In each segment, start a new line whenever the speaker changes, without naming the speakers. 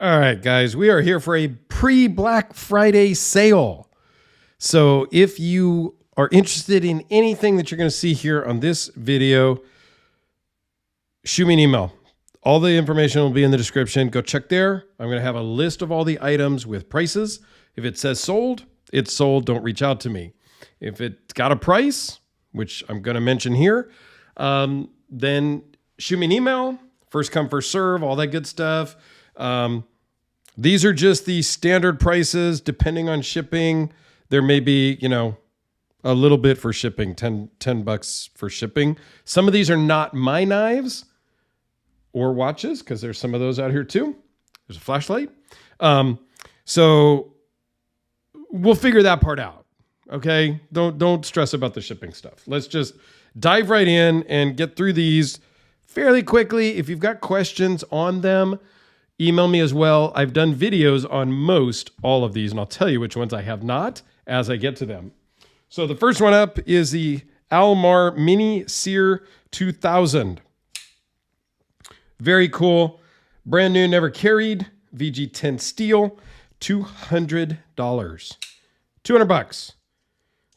All right, guys, we are here for a pre-Black Friday sale. So if you are interested in anything that you're going to see here on this video, shoot me an email. All the information will be in the description. Go check there. I'm going to have a list of all the items with prices. If it says sold, it's sold. Don't reach out to me. If it's got a price, which I'm going to mention here, then shoot me an email. First come, first serve, all that good stuff. These are just the standard prices. Depending on shipping, there may be, a little bit for shipping, 10 bucks for shipping. Some of these are not my knives or watches, because there's some of those out here too. There's a flashlight. So we'll figure that part out. Okay. Don't stress about the shipping stuff. Let's just dive right in and get through these fairly quickly. If you've got questions on them, email me as well. I've done videos on most all of these, and I'll tell you which ones I have not as I get to them. So the first one up is the Almar Mini SERE 2000. Very cool. Brand new, never carried. VG10 steel, $200. 200 bucks.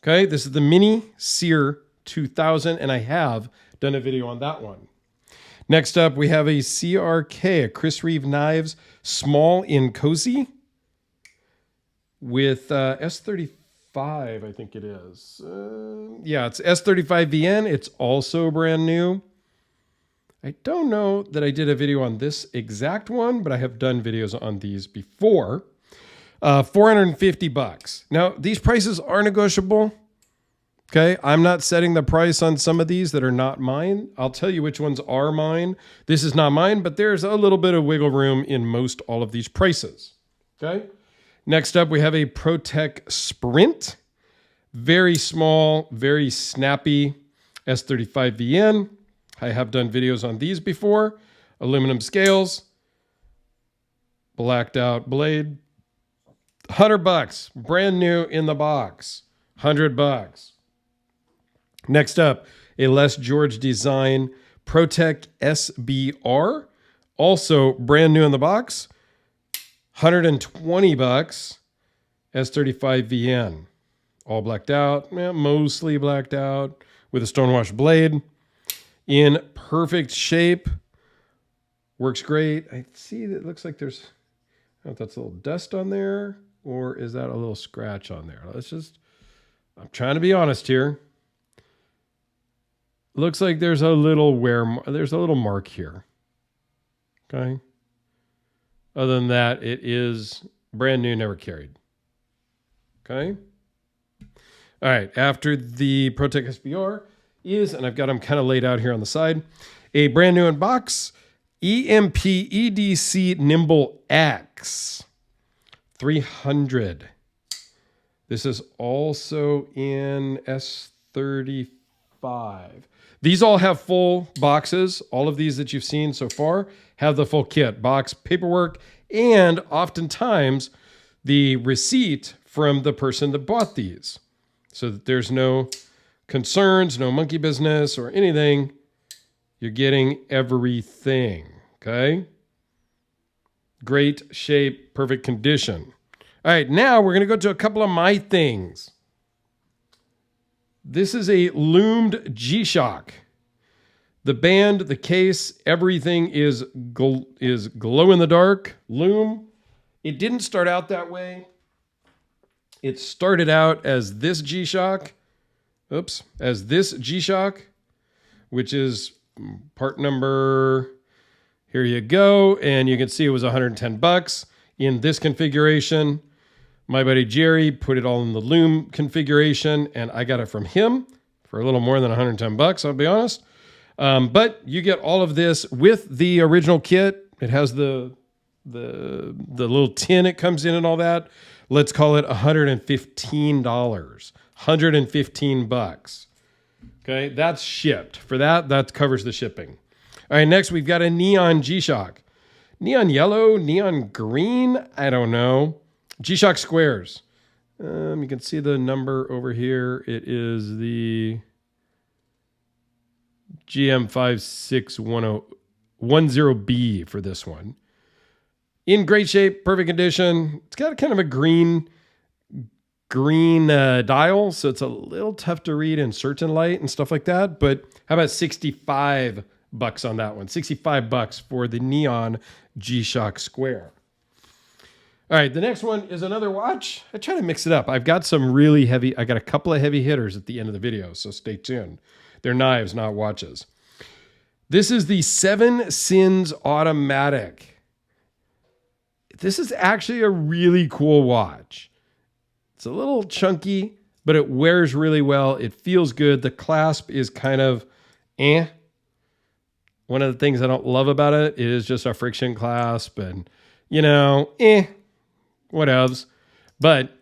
Okay, this is the Mini SERE 2000, and I have done a video on that one. Next up, we have a CRK, a Chris Reeve Knives, small Inkosi with S35, I think it is. Yeah, it's S35VN. It's also brand new. I don't know that I did a video on this exact one, but I have done videos on these before. 450 bucks. Now, these prices are negotiable. Okay, I'm not setting the price on some of these that are not mine. I'll tell you which ones are mine. This is not mine, but there's a little bit of wiggle room in most all of these prices. Okay, next up we have a ProTech Sprint. Very small, very snappy S35VN. I have done videos on these before. Aluminum scales. Blacked out blade. 100 bucks. Brand new in the box. 100 bucks. Next up, a Les George design ProTech SBR, also brand new in the box, 120 bucks, S35VN, all blacked out, mostly blacked out, with a stonewash blade, in perfect shape, works great. I see that it looks like there's, I don't know if that's a little dust on there, or is that a little scratch on there? I'm trying to be honest here. Looks like there's a little there's a little mark here. Okay. Other than that, it is brand new, never carried. Okay. All right. After the ProTech SBR is, and I've got them kind of laid out here on the side, a brand new in box EMPEDC Nymble X 300. This is also in S35. These all have full boxes. All of these that you've seen so far have the full kit, box, paperwork, and oftentimes the receipt from the person that bought these, so that there's no concerns, no monkey business or anything. You're getting everything, okay? Great shape, perfect condition. All right, now we're going to go to a couple of my things. This is a Lumed G-Shock. The band, the case, everything is glow in the dark. Lume. It didn't start out that way. It started out as this G-Shock. As this G-Shock, which is part number, here you go. And you can see it was 110 bucks in this configuration. My buddy Jerry put it all in the Lume configuration, and I got it from him for a little more than 110 bucks, I'll be honest. But you get all of this with the original kit. It has the little tin it comes in and all that. Let's call it $115. 115 bucks. Okay, that's shipped. For that covers the shipping. All right, next we've got a neon G-Shock. Neon yellow, neon green, I don't know. G-Shock squares. You can see the number over here. It is the GM5610B for this one. In great shape, perfect condition. It's got kind of a green dial, so it's a little tough to read in certain light and stuff like that. But how about $65 on that one? $65 for the neon G-Shock Square. All right, the next one is another watch. I try to mix it up. I've got some really heavy, I got a couple of heavy hitters at the end of the video, so stay tuned. They're knives, not watches. This is the 7 Sins Automatic. This is actually a really cool watch. It's a little chunky, but it wears really well. It feels good. The clasp is kind of eh. One of the things I don't love about it is just a friction clasp and, whatevs. But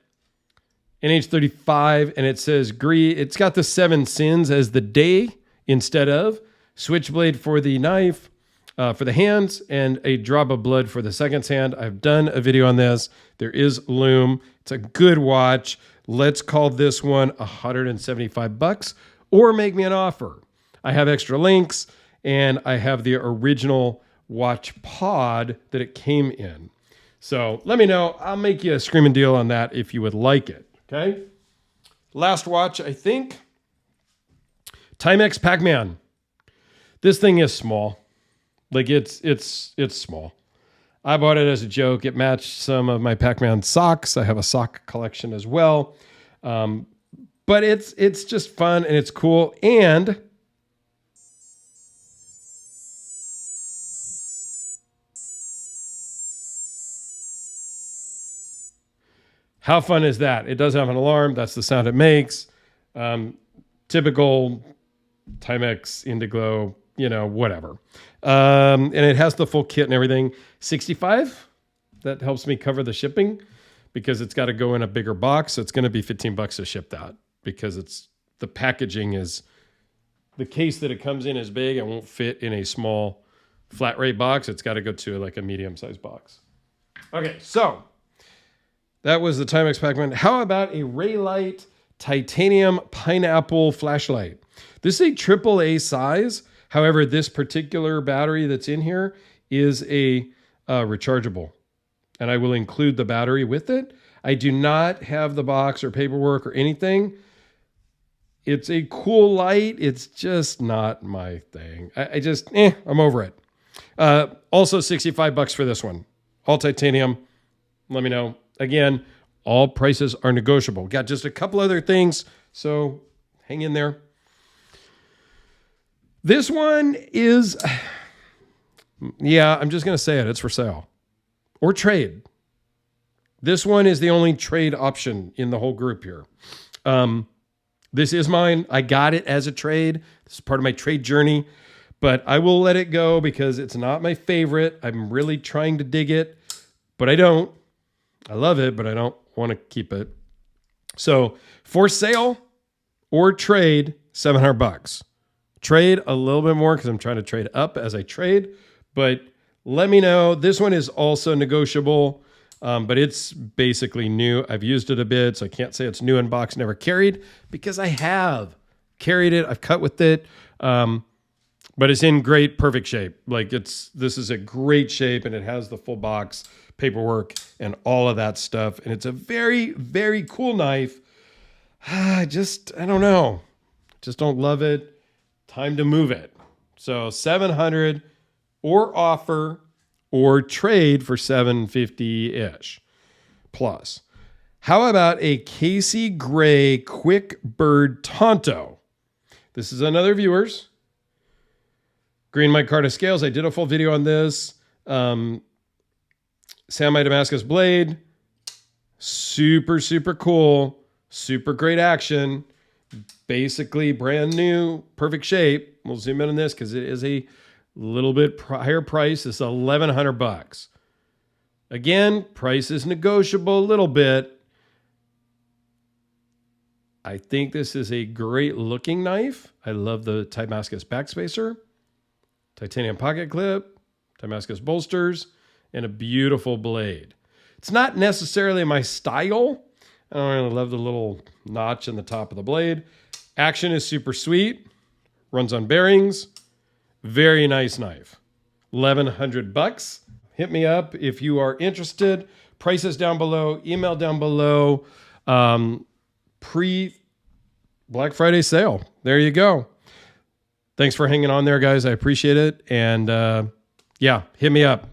NH35, and it says it's got the 7 Sins as the day instead of switchblade for the knife, for the hands, and a drop of blood for the second hand. I've done a video on this. There is lume. It's a good watch. Let's call this one $175 or make me an offer. I have extra links and I have the original watch pod that it came in. So let me know. I'll make you a screaming deal on that if you would like it. Okay. Last watch, I think. Timex Pac-Man. This thing is small. Like it's small. I bought it as a joke. It matched some of my Pac-Man socks. I have a sock collection as well. But it's just fun and it's cool. And how fun is that? It does have an alarm. That's the sound it makes. Typical Timex Indiglo, whatever. And it has the full kit and everything. $65. That helps me cover the shipping because it's got to go in a bigger box. So it's going to be $15 to ship that because the packaging is, the case that it comes in is big and won't fit in a small flat rate box. It's got to go to like a medium sized box. Okay, so that was the Timex Pac-Man. How about a Reylight titanium pineapple flashlight? This is a AAA size. However, this particular battery that's in here is a rechargeable, and I will include the battery with it. I do not have the box or paperwork or anything. It's a cool light. It's just not my thing. I'm over it. Also $65 for this one. All titanium. Let me know. Again, all prices are negotiable. Got just a couple other things, so hang in there. This one is, I'm just going to say it. It's for sale or trade. This one is the only trade option in the whole group here. This is mine. I got it as a trade. This is part of my trade journey, but I will let it go because it's not my favorite. I'm really trying to dig it, but I don't. I love it, but I don't want to keep it. So for sale or trade, $700. Trade a little bit more because I'm trying to trade up as I trade, but let me know. This one is also negotiable, but it's basically new. I've used it a bit, so I can't say it's new in box, never carried, because I have carried it. I've cut with it, but it's in great, perfect shape. Like this is a great shape, and it has the full box, paperwork, and all of that stuff. And it's a very, very cool knife. I don't know. Just don't love it. Time to move it. So $700 or offer or trade for $750-ish plus. How about a Casey Gray quickbird Tanto? This is another viewer's. Green micarta scales. I did a full video on this. Samite Damascus blade. Super, super cool. Super great action. Basically brand new, perfect shape. We'll zoom in on this because it is a little bit higher price. It's $1,100. Again, price is negotiable a little bit. I think this is a great looking knife. I love the Damascus backspacer, titanium pocket clip, Damascus bolsters, and a beautiful blade. It's not necessarily my style. I don't really love the little notch in the top of the blade. Action is super sweet. Runs on bearings. Very nice knife. $1,100. hit me up if you are interested. Prices down below, email down below. Pre-Black Friday sale. There you go. Thanks for hanging on there, guys. I appreciate it. And yeah, hit me up.